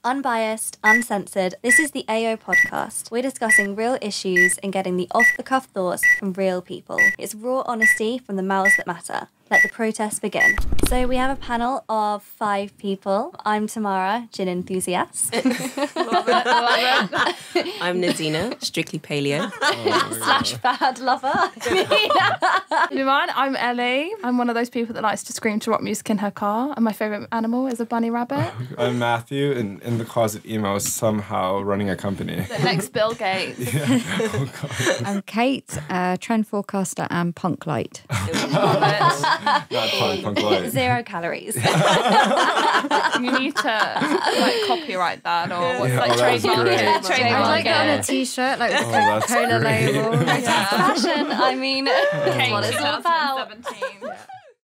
Unbiased, uncensored. This is the AO podcast. We're discussing real issues and getting the off-the-cuff thoughts from real people. It's raw honesty from the mouths that matter. Let the protest begin. So we have a panel of 5 people. I'm Tamara, gin enthusiast. Love it. I'm Nazina, strictly paleo. / bad lover. Everyone, I'm Ellie. I'm one of those people that likes to scream to rock music in her car, and my favourite animal is a bunny rabbit. I'm Matthew, and in the closet emo is somehow running a company. The next Bill Gates. Yeah. Oh, God. I'm Kate, trend forecaster and punk light. Not punk light. 0 calories. You need to copyright that or what's Yeah, trademark it. I'd like it on a t-shirt, like with a Coca-Cola label. Fashion, I mean, that's what it's all about. 2017.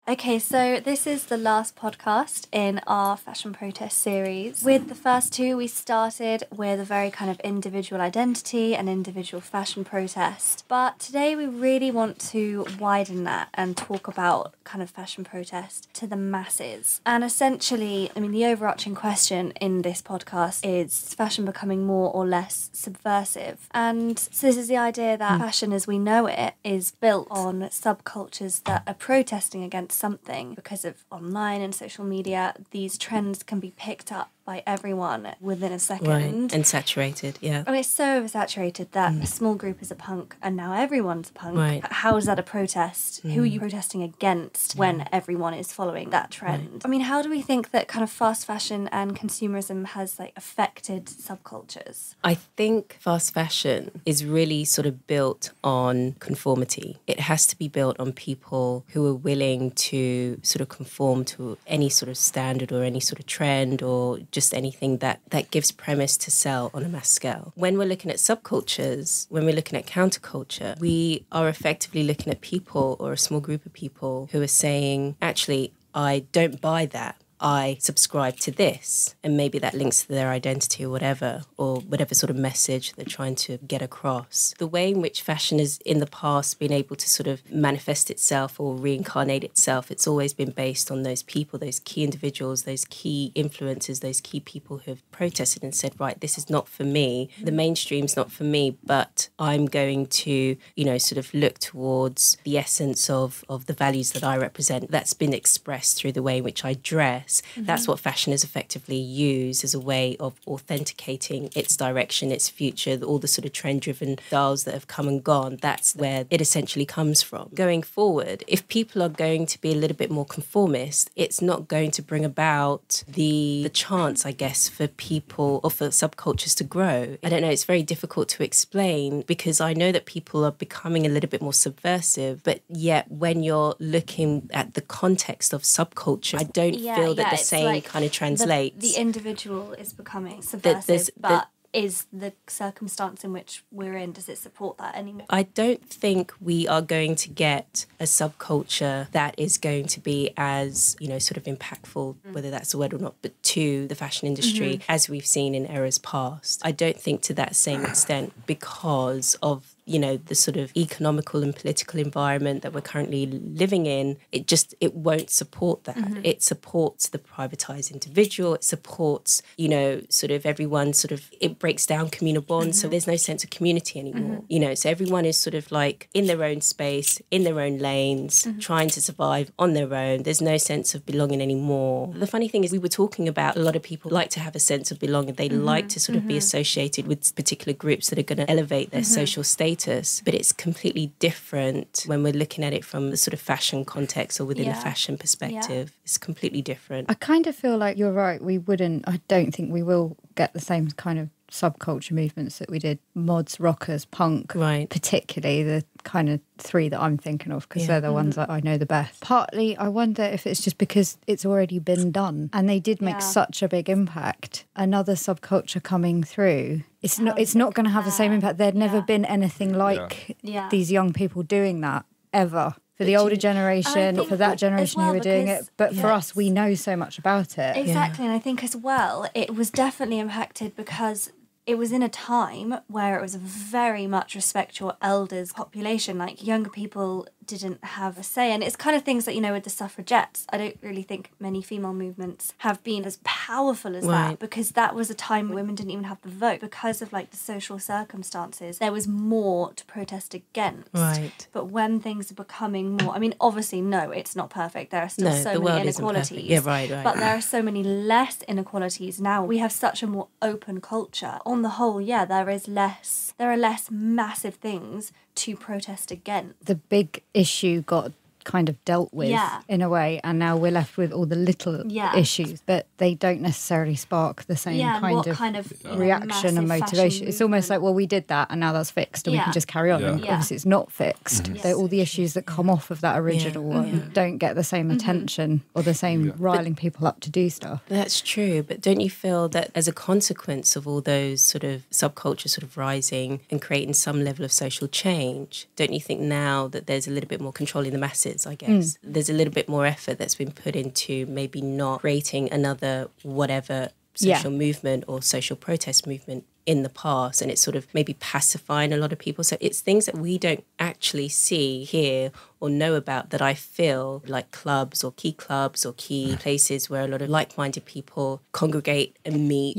Okay, so this is the last podcast in our fashion protest series. With the first 2, we started with a very kind of individual identity and individual fashion protest. But today we really want to widen that and talk about kind of fashion protest to the masses. And essentially, I mean, the overarching question in this podcast is fashion becoming more or less subversive? And so this is the idea that fashion as we know it is built on subcultures that are protesting against something. Because of online and social media, these trends can be picked up by everyone within a second. Right, and saturated, yeah. I mean, it's so oversaturated that a small group is a punk and now everyone's a punk. Right. How is that a protest? Who are you protesting against when everyone is following that trend? Right. I mean, how do we think that kind of fast fashion and consumerism has affected subcultures? I think fast fashion is really sort of built on conformity. It has to be built on people who are willing to sort of conform to any sort of standard or any sort of trend or just anything that gives premise to sell on a mass scale. When we're looking at subcultures, when we're looking at counterculture, we are effectively looking at people or a small group of people who are saying, actually, I don't buy that. I subscribe to this, and maybe that links to their identity or whatever sort of message they're trying to get across. The way in which fashion has in the past been able to sort of manifest itself or reincarnate itself, it's always been based on those people, those key individuals, those key influencers, those key people who have protested and said, right, this is not for me. The mainstream's not for me, but I'm going to, sort of look towards the essence of the values that I represent. That's been expressed through the way in which I dress. That's what fashion is effectively used as a way of authenticating its direction, its future, all the sort of trend-driven styles that have come and gone. That's where it essentially comes from. Going forward, if people are going to be a little bit more conformist, it's not going to bring about the chance, I guess, for people or for subcultures to grow. I don't know, it's very difficult to explain because I know that people are becoming a little bit more subversive, but yet when you're looking at the context of subculture, I don't feel that the same kind of translates. The individual is becoming subversive, but is the circumstance in which we're in, does it support that anymore? I don't think we are going to get a subculture that is going to be as, sort of impactful, whether that's a word or not, but to the fashion industry as we've seen in eras past. I don't think to that same extent because of the sort of economical and political environment that we're currently living in. It won't support that. It supports the privatized individual. It supports, sort of everyone it breaks down communal bonds. So there's no sense of community anymore, so everyone is sort of in their own space, in their own lanes, trying to survive on their own. There's no sense of belonging anymore. The funny thing is we were talking about a lot of people like to have a sense of belonging. They like to sort of be associated with particular groups that are going to elevate their social status. But it's completely different when we're looking at it from the sort of fashion context or within a fashion perspective. Yeah. It's completely different. I kind of feel like you're right. I don't think we will get the same kind of subculture movements that we did, mods, rockers, punk, right? Particularly the kind of 3 that I'm thinking of because they're the ones that I know the best. Partly, I wonder if it's just because it's already been done and they did make such a big impact. Another subculture coming through, it's not going to have the same impact. There'd never been anything like these young people doing that ever. For the older generation, for that generation who were doing it. But for us, we know so much about it. Exactly. And I think as well, it was definitely impacted because it was in a time where it was a very much respect your elders population. Like younger people didn't have a say. And it's kind of things that, you know, with the suffragettes, I don't really think many female movements have been as powerful as that, because that was a time when women didn't even have the vote. Because of like the social circumstances, there was more to protest against. Right. But when things are becoming more, I mean, obviously, no, it's not perfect. There are still so many inequalities. Yeah, right. But there are so many less inequalities now. We have such a more open culture. On the whole, yeah, there are less massive things to protest against. The big issue got kind of dealt with in a way, and now we're left with all the little issues, but they don't necessarily spark the same kind of reaction and motivation. It's almost like, well, we did that and now that's fixed and we can just carry on. And obviously it's not fixed. All the issues that come off of that original one don't get the same attention or the same riling people up to do stuff. That's true, but don't you feel that as a consequence of all those sort of subcultures sort of rising and creating some level of social change, don't you think now that there's a little bit more control in the masses, I guess. There's a little bit more effort that's been put into maybe not creating another whatever social movement or social protest movement in the past, and it's sort of maybe pacifying a lot of people. So it's things that we don't actually see, hear or know about that I feel like clubs or key places where a lot of like-minded people congregate and meet,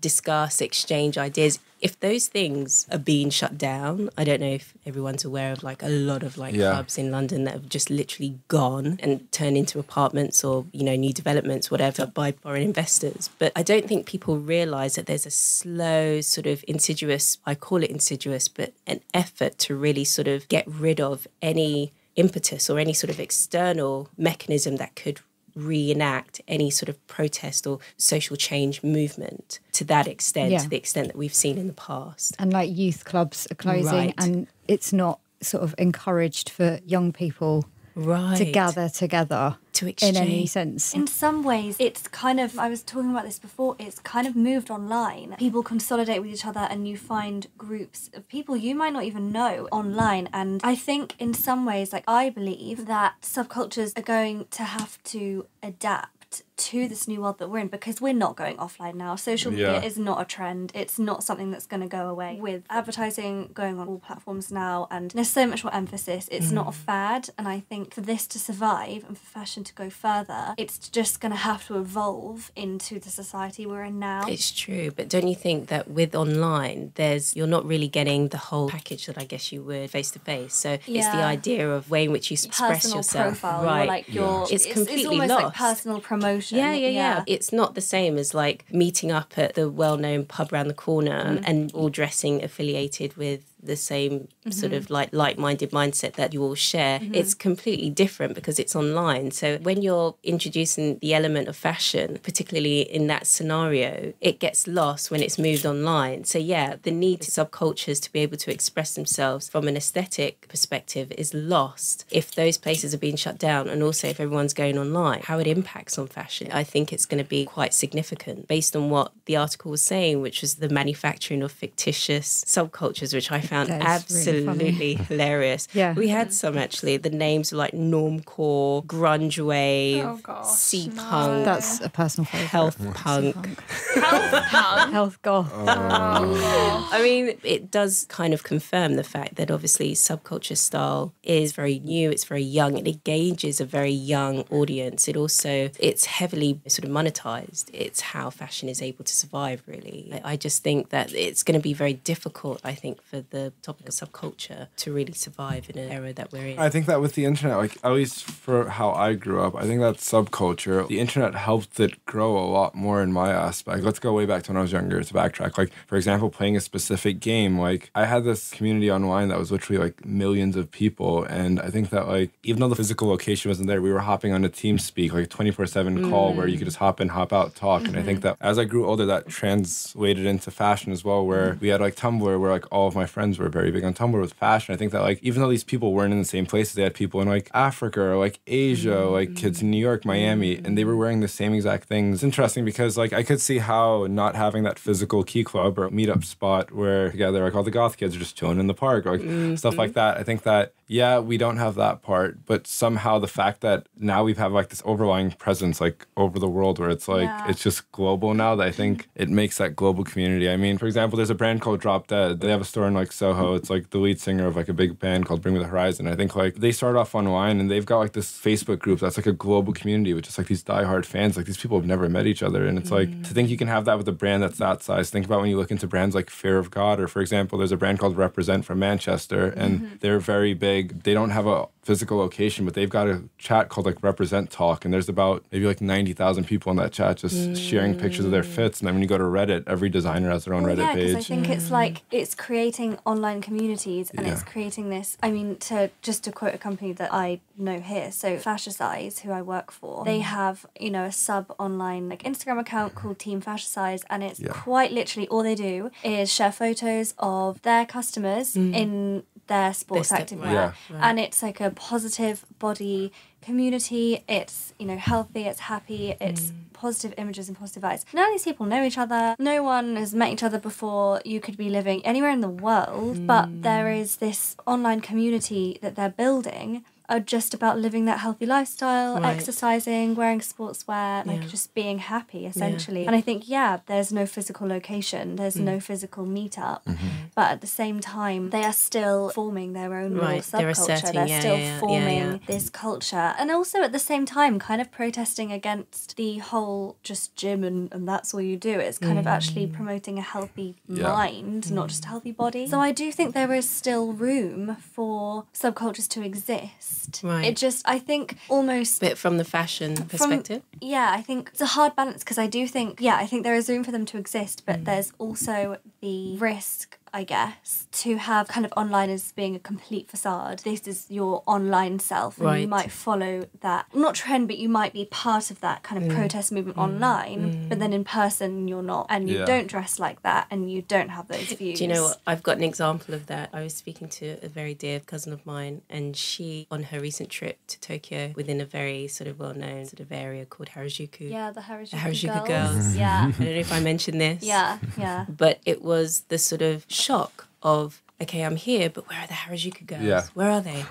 discuss, exchange ideas. If those things are being shut down, I don't know if everyone's aware of like a lot of like clubs in London that have just literally gone and turned into apartments or, you know, new developments, whatever, by foreign investors. But I don't think people realise that there's a slow sort of insidious, I call it insidious, but an effort to really sort of get rid of any impetus or any sort of external mechanism that could reenact any sort of protest or social change movement to that extent, to the extent that we've seen in the past. And like youth clubs are closing and it's not sort of encouraged for young people to gather together to exchange. In any sense. In some ways, it's kind of, I was talking about this before, it's kind of moved online. People consolidate with each other and you find groups of people you might not even know online. And I think in some ways, like I believe that subcultures are going to have to adapt to this new world that we're in, because we're not going offline now. Social media is not a trend. It's not something that's going to go away. With advertising going on all platforms now, and there's so much more emphasis, it's not a fad. And I think for this to survive and for fashion to go further, it's just going to have to evolve into the society we're in now. It's true, but don't you think that with online, you're not really getting the whole package that I guess you would face to face. So it's the idea of way in which you express personal yourself. Profile, right. It's completely it's almost lost. like personal promotion. Yeah. It's not the same as like meeting up at the well-known pub around the corner and all dressing affiliated with the same sort of like-minded mindset that you all share. It's completely different because it's online. So when you're introducing the element of fashion, particularly in that scenario, it gets lost when it's moved online. So the need to subcultures to be able to express themselves from an aesthetic perspective is lost if those places are being shut down, and also if everyone's going online. How it impacts on fashion, I think it's going to be quite significant based on what the article was saying, which was the manufacturing of fictitious subcultures, which I found absolutely really hilarious. We had some actually. The names were like normcore, grunge wave, sea punk. That's a personal favourite. Health punk. Health goth. I mean, it does kind of confirm the fact that obviously subculture style is very new, it's very young, it engages a very young audience. It's heavily sort of monetized. It's how fashion is able to survive, really. I just think that it's going to be very difficult, I think, for the topic of subculture to really survive in an era that we're in. I think that with the internet, like at least for how I grew up, I think that subculture, the internet helped it grow a lot more in my aspect. Let's go way back to when I was younger to backtrack. Like, for example, playing a specific game. Like, I had this community online that was literally like millions of people. And I think that like, even though the physical location wasn't there, we were hopping on a TeamSpeak, like 24/7 call where you could just hop in, hop out, talk. And I think that as I grew older, that translated into fashion as well, where we had like Tumblr, where like all of my friends were very big on Tumblr with fashion. I think that like, even though these people weren't in the same places, they had people in like Africa or like Asia, like kids in New York, Miami, and they were wearing the same exact things. It's interesting because like I could see how not having that physical key club or meetup spot where together like all the goth kids are just chilling in the park or like stuff like that. I think that yeah, we don't have that part, but somehow the fact that now we have like this overlying presence like over the world where it's like it's just global now, that I think it makes that global community. I mean, for example, there's a brand called Drop Dead. They have a store in like Soho. It's like the lead singer of like a big band called Bring Me the Horizon. I think like they started off online and they've got like this Facebook group that's like a global community with just like these diehard fans. Like these people have never met each other, and it's like to think you can have that with a brand that's that size. Think about when you look into brands like Fear of God, or for example, there's a brand called Represent from Manchester, and they're very big. They don't have a physical location, but they've got a chat called like Represent Talk, and there's about maybe like 90,000 people in that chat just sharing pictures of their fits. And then when you go to Reddit, every designer has their own Reddit page. Because I think it's like it's creating online communities, and it's creating this. I mean, to quote a company that I know here, so Fascistize, who I work for, they have a sub online like Instagram account called Team Fascistize, and it's quite literally all they do is share photos of their customers in their sports active wear, and it's like a positive body community. It's healthy, it's happy, it's positive images and positive vibes. None of these people know each other. No one has met each other before. You could be living anywhere in the world, but there is this online community that they're building are just about living that healthy lifestyle, exercising, wearing sportswear, like just being happy, essentially. And I think, there's no physical location, there's no physical meetup, but at the same time, they are still forming their own little subculture. They're still forming this culture. And also at the same time, kind of protesting against the whole just gym and that's all you do. It's kind of actually promoting a healthy mind, not just a healthy body. So I do think there is still room for subcultures to exist. It just, I think, almost... But from the fashion perspective? I think it's a hard balance, because I do think, I think there is room for them to exist, but there's also the risk, I guess, to have kind of online as being a complete facade. This is your online self, and you might follow that, not trend, but you might be part of that kind of protest movement online, but then in person you're not, and you don't dress like that, and you don't have those views. Do you know what? I've got an example of that. I was speaking to a very dear cousin of mine, and she, on her recent trip to Tokyo, within a very sort of well-known sort of area called Harajuku. Yeah, the Harajuku girls. Yeah. I don't know if I mentioned this. Yeah. But it was the sort of shock of, okay, I'm here, but where are the Harajuku girls? Yeah. Where are they?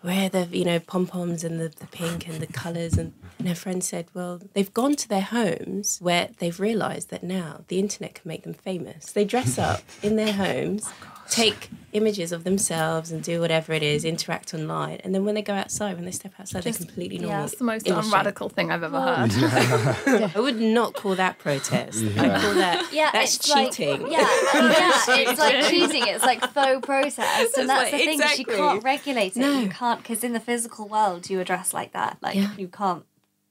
Where are the pom-poms and the pink and the colours? And her friend said, well, they've gone to their homes where they've realised that now the internet can make them famous. They dress up in their homes, take images of themselves and do whatever it is, interact online, and then when they go outside, when they step outside, they're completely normal. That's the most unradical thing I've ever heard. I would not call that protest. I call that that's cheating. Like, it's like cheating. It's like faux protest, and that's the thing. Exactly. You can't regulate it. No. You can't, because in the physical world, you address like that. Like you can't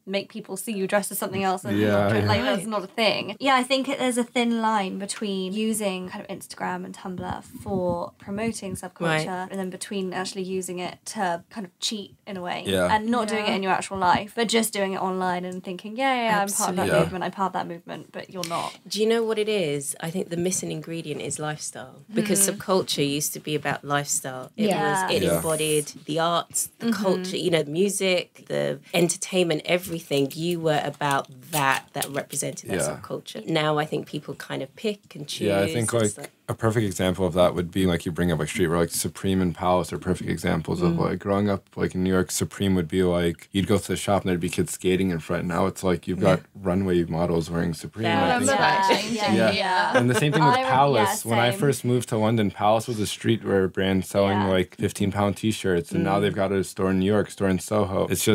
make people see you dressed as something else, and that's not a thing. I think there's a thin line between using kind of Instagram and Tumblr for promoting subculture, and then between actually using it to kind of cheat in a way, and not doing it in your actual life, but just doing it online and thinking, I'm part of that movement, I'm part of that movement, but you're not. Do you know what it is? I think the missing ingredient is lifestyle, because subculture used to be about lifestyle. It embodied the arts, the culture, music, the entertainment, everything. You were about that represented that subculture. Now I think people kind of pick and choose. I think like a perfect example of that would be like you bring up like streetwear, like Supreme and Palace are perfect examples of like growing up like in New York. Supreme would be like you'd go to the shop and there'd be kids skating in front. Now it's like you've got runway models wearing Supreme. And the same thing with Palace. When I first moved to London, Palace was a streetwear brand selling like 15-pound t-shirts, and now they've got a store in New York, store in Soho. It's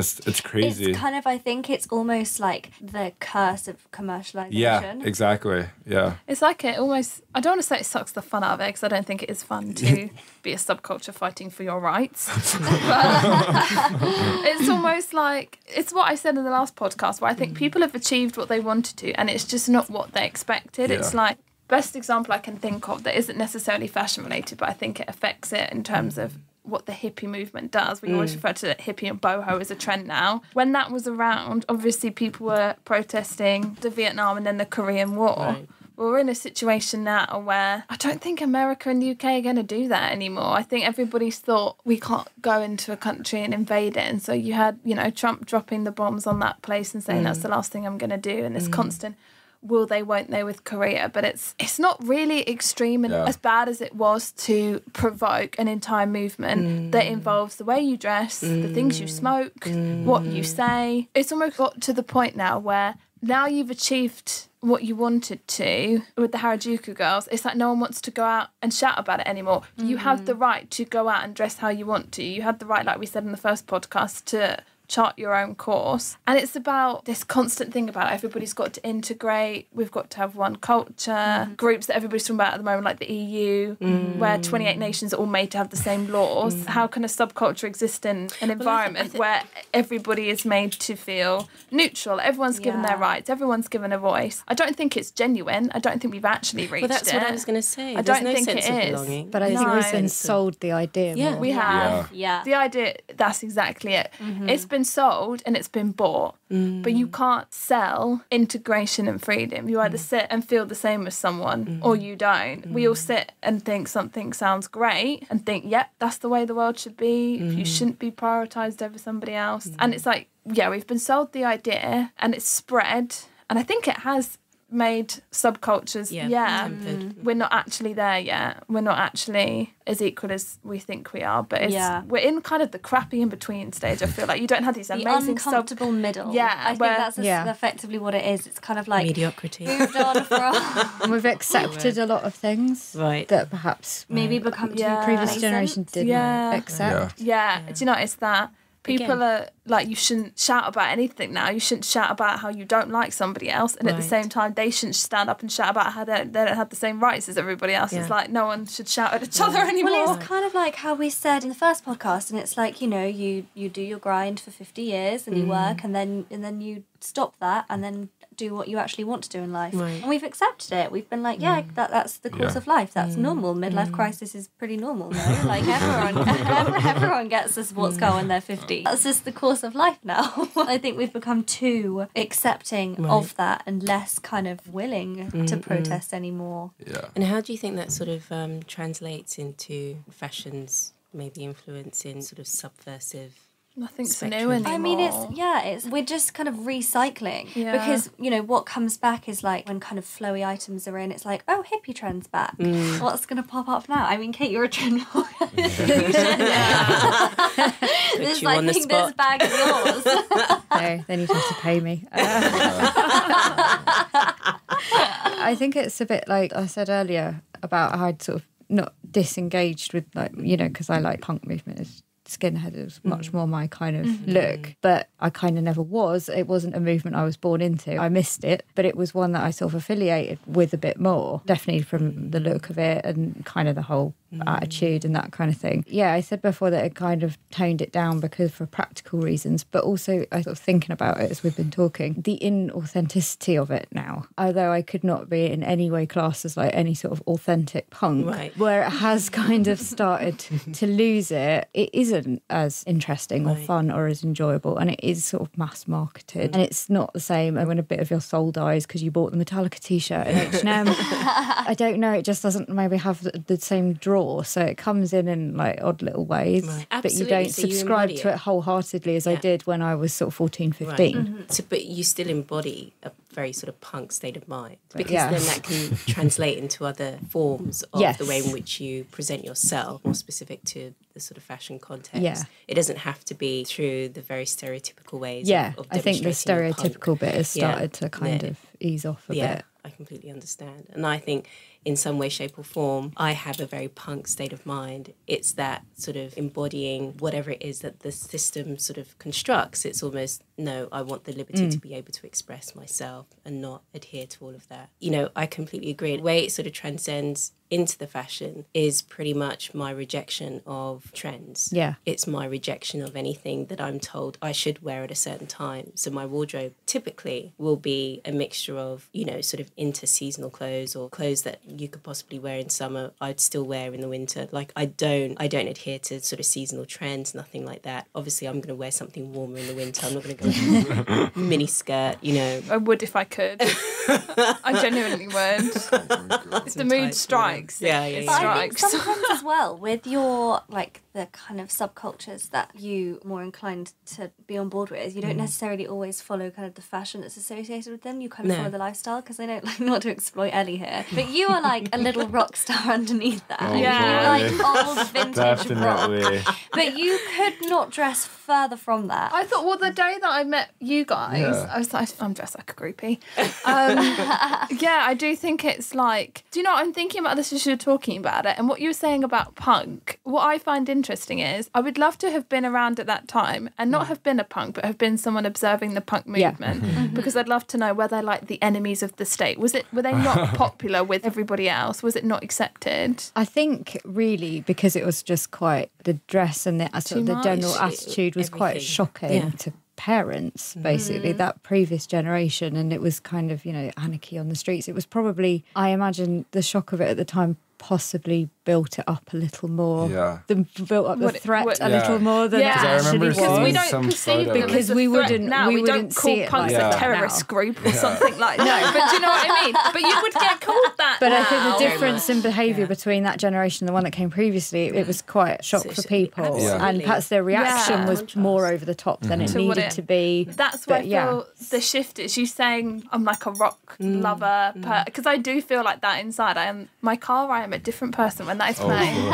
crazy. It's kind of, I think it's almost like the curse of commercialization. Yeah, exactly. Yeah. It's like it almost, I don't want to say it sucks the fun out of it, because I don't think it is fun to be a subculture fighting for your rights. It's almost like, it's what I said in the last podcast, where I think people have achieved what they wanted to, and it's just not what they expected. It's like, best example I can think of that isn't necessarily fashion related, but I think it affects it in terms of what the hippie movement does. We always refer to hippie and boho as a trend now. When that was around, obviously people were protesting the Vietnam and then the Korean War. Right. We're in a situation now where I don't think America and the UK are going to do that anymore. I think everybody's thought we can't go into a country and invade it. And so you had, Trump dropping the bombs on that place and saying that's the last thing I'm going to do. And this constant, will they, won't they with Korea, but it's not really extreme and as bad as it was to provoke an entire movement that involves the way you dress, the things you smoke, what you say. It's almost got to the point now where now you've achieved what you wanted to with the Harajuku girls. It's like no one wants to go out and shout about it anymore. You have the right to go out and dress how you want to. You had the right, like we said in the first podcast, to chart your own course. And it's about this constant thing about everybody's got to integrate, we've got to have one culture, groups that everybody's talking about at the moment, like the EU, where 28 nations are all made to have the same laws. How can a subculture exist in an environment where everybody is made to feel neutral? Everyone's given their rights, everyone's given a voice. I don't think it's genuine. I don't think we've actually reached it. Well, that's what I was going to say. I don't think it is. But I think we've been sold the idea more. We have. Yeah. The idea, that's exactly it. It's been sold and it's been bought, but you can't sell integration and freedom. You either sit and feel the same as someone or you don't. We all sit and think something sounds great and think, yep, that's the way the world should be. You shouldn't be prioritised over somebody else. And it's like, we've been sold the idea and it's spread, and I think it has made subcultures, we're not actually there yet. We're not actually as equal as we think we are, but we're in kind of the crappy in-between stage. I feel like you don't have these amazing uncomfortable middle. I think that's effectively what it is. It's kind of like mediocrity. Moved on from and we've accepted a lot of things that perhaps maybe become too previous generations didn't accept. Do you know, it's that people are like, you shouldn't shout about anything now. You shouldn't shout about how you don't like somebody else, and at the same time they shouldn't stand up and shout about how they don't have the same rights as everybody else. It's like no one should shout at each other anymore. Well, it's kind of like how we said in the first podcast, and it's like, you know, you do your grind for 50 years and you work, and then you stop that and then do what you actually want to do in life. And we've accepted it. We've been like, that's the course of life. That's normal. Midlife crisis is pretty normal, no? Like everyone gets this what's going when they're 50. That's just the course of life now. I think we've become too accepting of that and less kind of willing to protest anymore. And how do you think that sort of translates into fashion's maybe influence in sort of subversive? Nothing's spectrum. new anymore. I mean, we're just kind of recycling because, you know, what comes back is like when kind of flowy items are in, it's like, oh, hippie trend's back. What's going to pop up now? I mean, Kate, you're a trend. This bag is yours. No, then you'd have to pay me. I think it's a bit like I said earlier about how I'd sort of not disengaged with, like, you know, because I like punk movement. Skinhead is much more my kind of look, but I kind of never was. It wasn't a movement I was born into. I missed it, but it was one that I sort of affiliated with a bit more, definitely from the look of it and kind of the whole attitude and that kind of thing. Yeah, I said before that it kind of toned it down because for practical reasons, but also I sort of thinking about it as we've been talking, the inauthenticity of it now. Although I could not be in any way classed as like any sort of authentic punk, where it has kind of started to lose it, it isn't as interesting or fun or as enjoyable, and it is sort of mass marketed, and it's not the same. And when a bit of your soul dies because you bought the Metallica t-shirt in H&M, I don't know, it just doesn't maybe have the same draw, so it comes in like odd little ways, but you don't subscribe to it wholeheartedly as I did when I was sort of 14, 15. So, but you still embody a very sort of punk state of mind, because then that can translate into other forms of the way in which you present yourself, more specific to the sort of fashion context. It doesn't have to be through the very stereotypical ways of I think the demonstrating stereotypical bit has started to kind of ease off a bit. I completely understand. And I think in some way, shape or form, I have a very punk state of mind. It's that sort of embodying whatever it is that the system sort of constructs. It's almost, no, I want the liberty to be able to express myself and not adhere to all of that. You know, I completely agree. The way it sort of transcends into the fashion is pretty much my rejection of trends. It's my rejection of anything that I'm told I should wear at a certain time. So my wardrobe typically will be a mixture of, you know, sort of inter-seasonal clothes or clothes that you could possibly wear in summer, I'd still wear in the winter. Like I don't adhere to sort of seasonal trends, nothing like that. Obviously I'm going to wear something warmer in the winter. I'm not going to go with a mini skirt, you know. I would if I could. I genuinely would. If the mood strikes. It I think sometimes as well with your like the kind of subcultures that you more inclined to be on board with, you don't necessarily always follow kind of the fashion that's associated with them. You kind of follow the lifestyle, because I know, like, not to exploit Ellie here, but you are like a little rock star underneath that. Oh, You're like old vintage rock. Definitely. But you could not dress further from that. I thought, well, the day that I met you guys, I was like, I'm dressed like a groupie. Yeah, I do think it's like, do you know what I'm thinking about this as you're talking about it? And what you were saying about punk, what I find interesting is I would love to have been around at that time and not have been a punk, but have been someone observing the punk movement, because I'd love to know, were they like the enemies of the state? Were they not popular with everybody else? Was it not accepted? I think really because it was just quite, the dress and the sort of the general attitude was quite shocking to parents, basically, that previous generation, and it was kind of, you know, anarchy on the streets. It was probably, I imagine the shock of it at the time possibly built it up a little more. Built up the threat a little more than it actually was. Because we don't perceive it because we wouldn't now. We wouldn't don't call see it punks like a terrorist now. group or something like that. But do you know what I mean? But you would get called that. But now. I think the difference in behaviour between that generation and the one that came previously, it was quite a shock for people. And perhaps their reaction was more over the top than it needed to be. That's where I feel the shift is. You saying I'm like a rock lover, because I do feel like that inside. I am a different person when that is playing.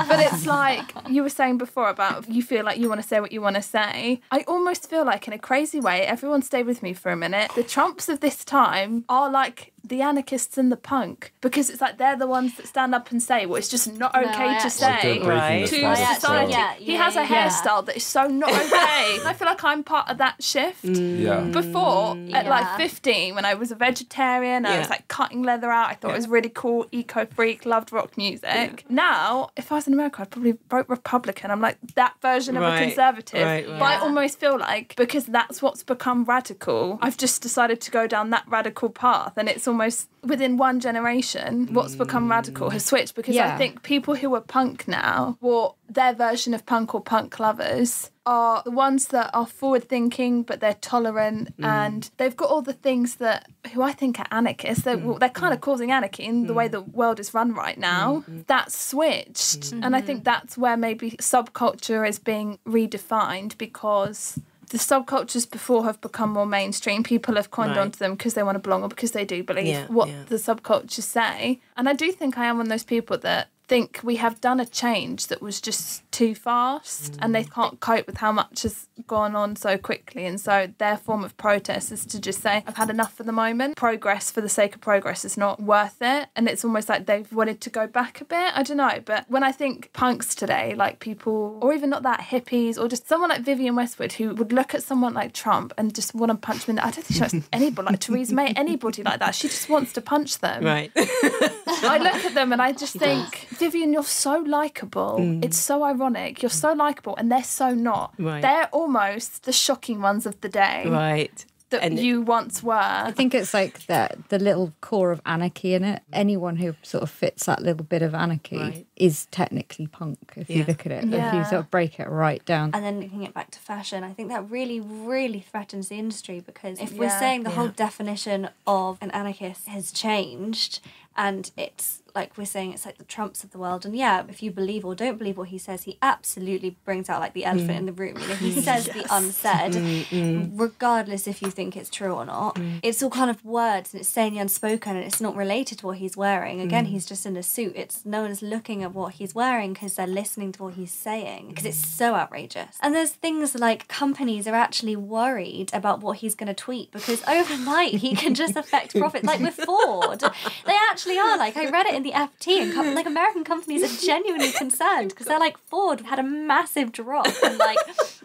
But it's like you were saying before about you feel like you want to say what you want to say. I almost feel like, in a crazy way, everyone stay with me for a minute, the Trumps of this time are like the anarchists and the punk, because it's like they're the ones that stand up and say what it's just not okay to say to society. He has a hairstyle that is so not okay. I feel like I'm part of that shift. Before, at like 15, when I was a vegetarian, I was like cutting leather out, I thought it was really cool, eco-freak, loved rock music. Now, if I was in America, I'd probably vote Republican. I'm like that version of a conservative. But I almost feel like, because that's what's become radical, I've just decided to go down that radical path, and it's almost within one generation what's become radical has switched, because I think people who are punk now, or their version of punk or punk lovers, are the ones that are forward thinking, but they're tolerant and they've got all the things that, who I think are anarchists, they're kind of causing anarchy in the way the world is run right now. That's switched. And I think that's where maybe subculture is being redefined, because the subcultures before have become more mainstream. People have coined onto them because they want to belong, or because they do believe what the subcultures say. And I do think I am one of those people that think we have done a change that was just too fast, and they can't cope with how much has gone on so quickly, and so their form of protest is to just say, I've had enough for the moment. Progress for the sake of progress is not worth it, and it's almost like they've wanted to go back a bit. I don't know, but when I think punks today, like people, or even not that, hippies, or just someone like Vivienne Westwood, who would look at someone like Trump and just want to punch them in the, I don't think she wants anybody like Theresa May, anybody like that. She just wants to punch them. I look at them and I just think, Vivienne, you're so likeable. It's so ironic. You're so likeable, and they're so not. They're almost the shocking ones of the day. That you once were. I think it's like the little core of anarchy in it. Anyone who sort of fits that little bit of anarchy is technically punk, if you look at it. If you sort of break it right down. And then linking it back to fashion, I think that really, really threatens the industry, because if we're saying the whole definition of an anarchist has changed, and it's like we're saying it's like the Trumps of the world, and if you believe or don't believe what he says, he absolutely brings out like the elephant in the room. You know, he says the unsaid, regardless if you think it's true or not. It's all kind of words, and it's saying the unspoken, and it's not related to what he's wearing. Again, he's just in a suit. It's no one's looking at what he's wearing because they're listening to what he's saying, because it's so outrageous. And there's things like companies are actually worried about what he's going to tweet, because overnight he can just affect profit. Like with Ford, they actually are. Like, I read it in the FT, and like American companies are genuinely concerned, because they're like, Ford had a massive drop in like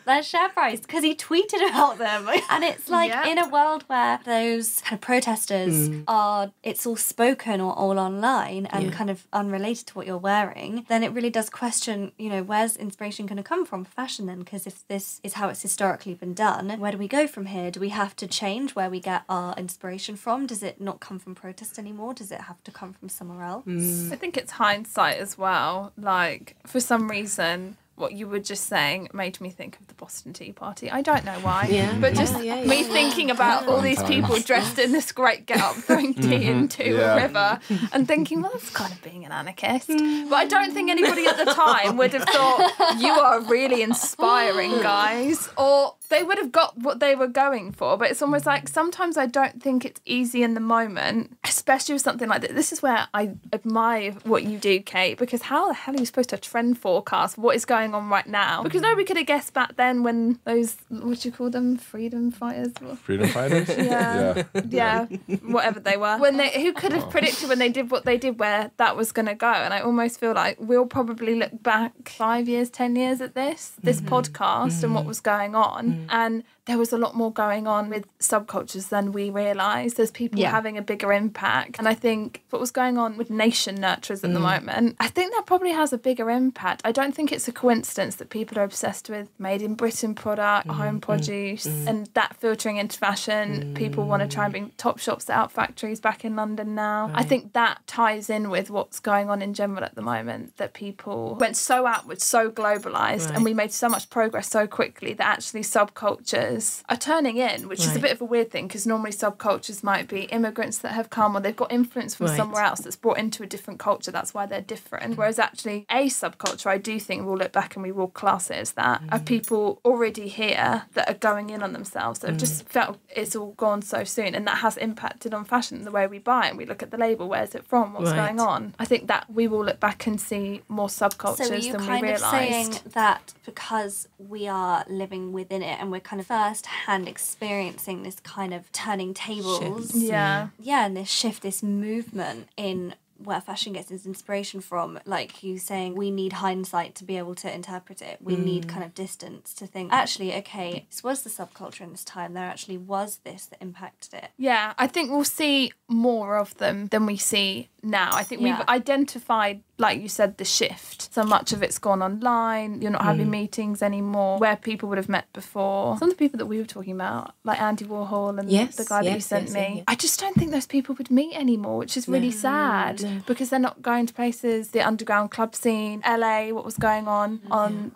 their share price because he tweeted about them. And it's like in a world where those kind of protesters are, it's all spoken or all online and kind of unrelated to what you're wearing, then it really does question, you know, where's inspiration going to come from for fashion then? Because if this is how it's historically been done, where do we go from here? Do we have to change where we get our inspiration from? Does it not come from protest anymore? Does it have to come from somewhere else? I think it's hindsight as well. Like, for some reason, what you were just saying made me think of the Boston Tea Party. I don't know why, Yeah. but just me thinking about all these people dressed in this great get-up throwing tea into a river and thinking, well, that's kind of being an anarchist. But I don't think anybody at the time would have thought, you are really inspiring, guys. Or they would have got what they were going for. But it's almost like sometimes I don't think it's easy in the moment, especially with something like this. This is where I admire what you do, Kate, because how the hell are you supposed to trend forecast what is going on right now? Because nobody could have guessed back then when those, what do you call them, freedom fighters? Freedom fighters? Yeah, whatever they were. Who could have predicted when they did what they did where that was going to go? And I almost feel like we'll probably look back 5 years, 10 years at this podcast and what was going on. And there was a lot more going on with subcultures than we realised. There's people having a bigger impact. And I think what was going on with nation nurturers at the moment, I think that probably has a bigger impact. I don't think it's a coincidence that people are obsessed with made in Britain product, home produce, and that filtering into fashion. People want to try and bring top shops out factories back in London now. Right. I think that ties in with what's going on in general at the moment, that people went so outward, so globalised, and we made so much progress so quickly that actually subcultures are turning in, which is a bit of a weird thing because normally subcultures might be immigrants that have come or they've got influence from somewhere else that's brought into a different culture. That's why they're different. Whereas actually a subculture, I do think we'll look back and we will class it as that, are people already here that are going in on themselves, that have just felt it's all gone so soon, and that has impacted on fashion, the way we buy and we look at the label, where's it from, what's going on. I think that we will look back and see more subcultures than we realised. So are you kind of saying that because we are living within it and we're kind of first-hand experiencing this kind of turning tables, and this shift, this movement in where fashion gets its inspiration from, like you saying, we need hindsight to be able to interpret it. We need kind of distance to think, actually, okay, this was the subculture in this time. There actually was this that impacted it. Yeah, I think we'll see more of them than we see now. I think we've identified, like you said, the shift. So much of it's gone online. You're not having meetings anymore where people would have met before. Some of the people that we were talking about, like Andy Warhol and the guy that you sent me, I just don't think those people would meet anymore, which is really sad because they're not going to places, the underground club scene, LA, what was going on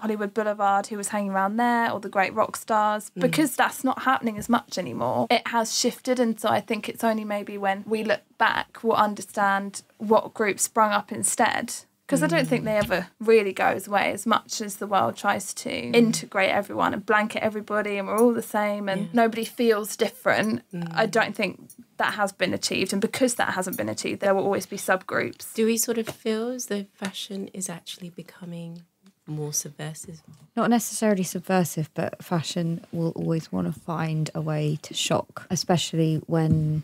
Hollywood Boulevard, who was hanging around there, or the great rock stars, because that's not happening as much anymore. It has shifted, and so I think it's only maybe when we look back we'll understand what groups sprung up instead. Because I don't think they ever really goes away, as much as the world tries to integrate everyone and blanket everybody and we're all the same and nobody feels different. I don't think that has been achieved. And because that hasn't been achieved, there will always be subgroups. Do we sort of feel as though fashion is actually becoming more subversive? Not necessarily subversive, but fashion will always want to find a way to shock, especially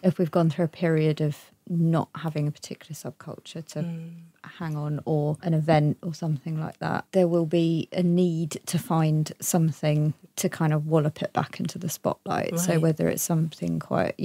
if we've gone through a period of not having a particular subculture to hang on, or an event or something like that. There will be a need to find something to kind of wallop it back into the spotlight. So whether it's something quite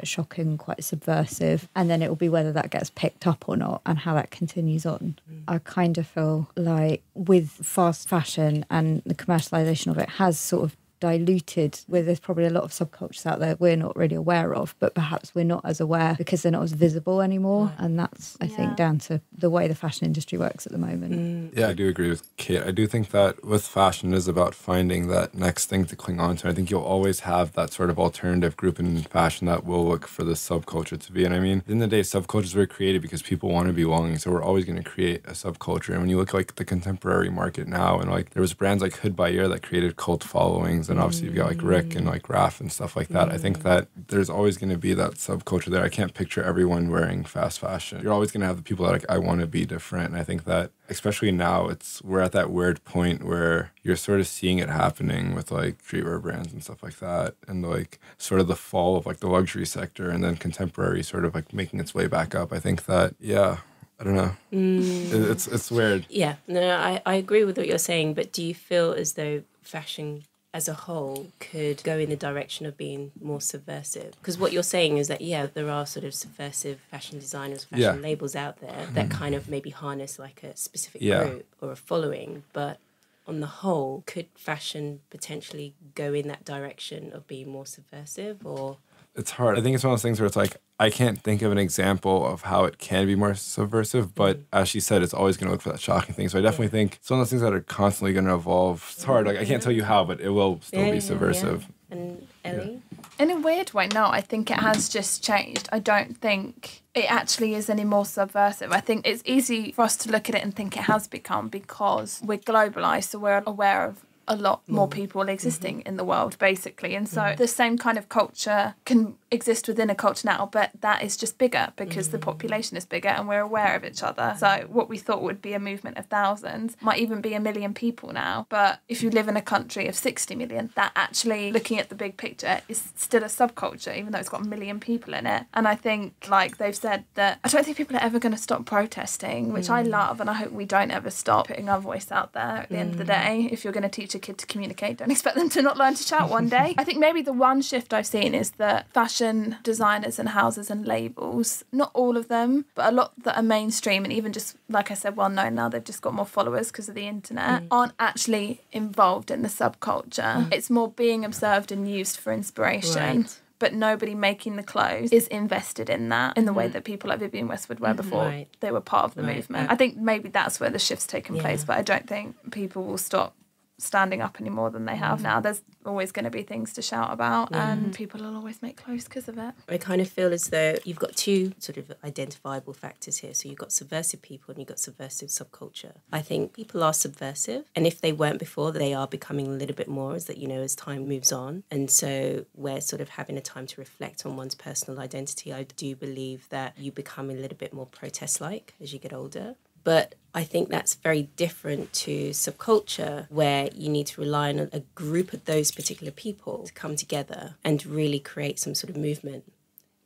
shocking, quite subversive, and then it will be whether that gets picked up or not and how that continues on. I kind of feel like with fast fashion and the commercialisation of it has sort of diluted, where there's probably a lot of subcultures out there we're not really aware of, but perhaps we're not as aware because they're not as visible anymore. And that's, I think, down to the way the fashion industry works at the moment. Yeah, I do agree with Kate. I do think that with fashion, it is about finding that next thing to cling on to. I think you'll always have that sort of alternative group in fashion that will look for this subculture to be. And I mean, at the end of the day, subcultures were created because people want to be belonging, so we're always going to create a subculture. And when you look like the contemporary market now, and like there was brands like Hood by Year that created cult followings, and obviously you've got like Rick and like Raf and stuff like that. I think that there's always going to be that subculture there. I can't picture everyone wearing fast fashion. You're always going to have the people that like, I want to be different. And I think that especially now, we're at that weird point where you're sort of seeing it happening with like streetwear brands and stuff like that, and like sort of the fall of like the luxury sector, and then contemporary sort of like making its way back up. I think that, I don't know. It's weird. Yeah, no, I agree with what you're saying, but do you feel as though fashion as a whole could go in the direction of being more subversive? Because what you're saying is that, there are sort of subversive fashion designers, fashion labels out there that kind of maybe harness like a specific group or a following, but on the whole, could fashion potentially go in that direction of being more subversive? Or It's hard. I think it's one of those things where it's like, I can't think of an example of how it can be more subversive, but as she said, it's always going to look for that shocking thing. So I definitely think it's one of those things that are constantly going to evolve. It's hard. Like, I can't tell you how, but it will still be subversive. Yeah. And Ellie? In a weird way, no, I think it has just changed. I don't think it actually is any more subversive. I think it's easy for us to look at it and think it has become because we're globalised, so we're aware of a lot more people existing in the world, basically. And so the same kind of culture can exist within a culture now, but that is just bigger because the population is bigger and we're aware of each other. So what we thought would be a movement of thousands might even be 1 million people now. But if you live in a country of 60 million, that actually, looking at the big picture, is still a subculture, even though it's got 1 million people in it. And I think, like they've said, that I don't think people are ever going to stop protesting, which I love, and I hope we don't ever stop putting our voice out there at the end of the day. If you're going to teach a kid to communicate, don't expect them to not learn to shout one day. I think maybe the one shift I've seen is that fashion designers and houses and labels, not all of them, but a lot that are mainstream and even just, like I said, well known now, they've just got more followers because of the internet, aren't actually involved in the subculture. It's more being observed and used for inspiration. Right. But nobody making the clothes is invested in that in the way that people like Vivienne Westwood were before they were part of the movement. I think maybe that's where the shift's taken place, but I don't think people will stop standing up any more than they have now. There's always going to be things to shout about and people will always make clothes because of it. I kind of feel as though you've got two sort of identifiable factors here. So you've got subversive people and you've got subversive subculture. I think people are subversive, and if they weren't before, they are becoming a little bit more as that, you know, as time moves on. And so we're sort of having a time to reflect on one's personal identity. I do believe that you become a little bit more protest-like as you get older. But I think that's very different to subculture, where you need to rely on a group of those particular people to come together and really create some sort of movement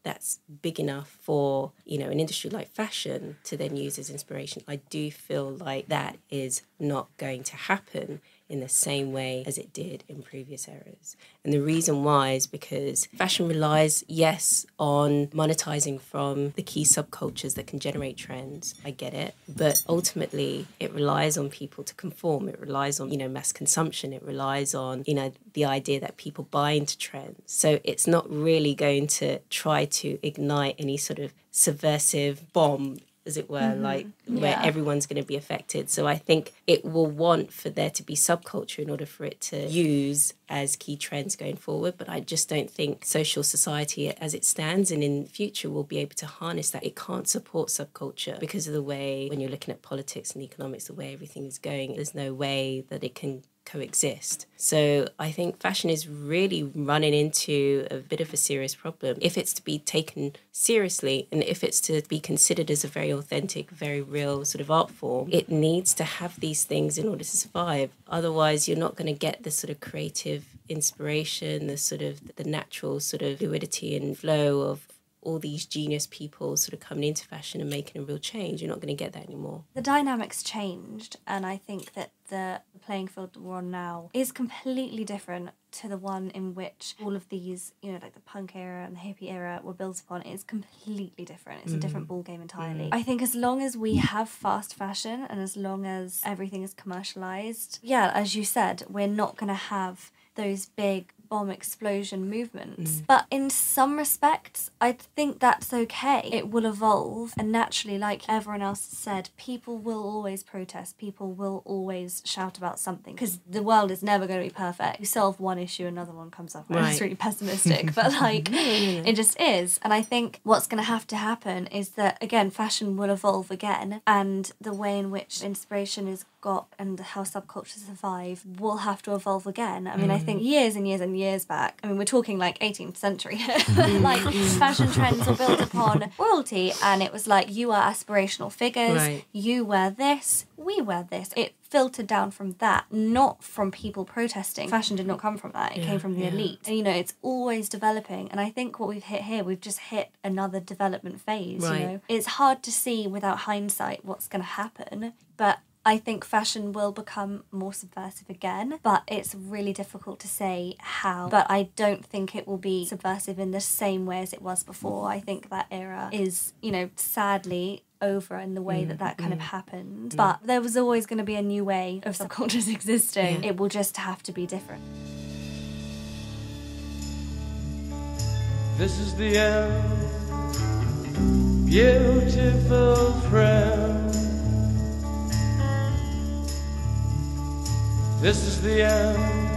that's big enough for, you know, an industry like fashion to then use as inspiration. I do feel like that is not going to happen in the same way as it did in previous eras. And the reason why is because fashion relies, yes, on monetizing from the key subcultures that can generate trends. I get it. But ultimately, it relies on people to conform. It relies on, you know, mass consumption. It relies on, you know, the idea that people buy into trends. So it's not really going to try to ignite any sort of subversive bomb, as it were, where everyone's going to be affected. So I think it will want for there to be subculture in order for it to use as key trends going forward. But I just don't think social society as it stands and in the future will be able to harness that. It can't support subculture because of the way, when you're looking at politics and economics, the way everything is going, there's no way that it can coexist. So I think fashion is really running into a bit of a serious problem. If it's to be taken seriously and if it's to be considered as a very authentic, very real sort of art form, it needs to have these things in order to survive. Otherwise, you're not going to get the sort of creative inspiration, the sort of the natural sort of fluidity and flow of all these genius people sort of coming into fashion and making a real change. You're not going to get that anymore. The dynamics changed, and I think that the playing field that we're on now is completely different to the one in which all of these, you know, like the punk era and the hippie era were built upon. It's completely different. It's a different ballgame entirely. I think as long as we have fast fashion and as long as everything is commercialised, yeah, as you said, we're not going to have those big bomb explosion movements. But in some respects, I think that's okay. It will evolve, and naturally, like everyone else has said, people will always protest. People will always shout about something because the world is never going to be perfect. You solve one issue, another one comes up. Right. It's really pessimistic, but like it just is. And I think what's going to happen is that, again, fashion will evolve again, and the way in which inspiration is got and how subcultures survive will have to evolve again. I mean, I think years and years and years back, I mean, we're talking like 18th century here, like fashion trends were built upon royalty, and it was like, you are aspirational figures, you wear this, we wear this. It filtered down from that, not from people protesting. Fashion did not come from that. It came from the elite. And, you know, it's always developing. And I think what we've hit here, we've just hit another development phase, you know. It's hard to see without hindsight what's going to happen, but I think fashion will become more subversive again, but it's really difficult to say how. But I don't think it will be subversive in the same way as it was before. I think that era is, you know, sadly over in the way that kind of happened. But there was always going to be a new way of subcultures existing. It will just have to be different. This is the end, beautiful friend. This is the end.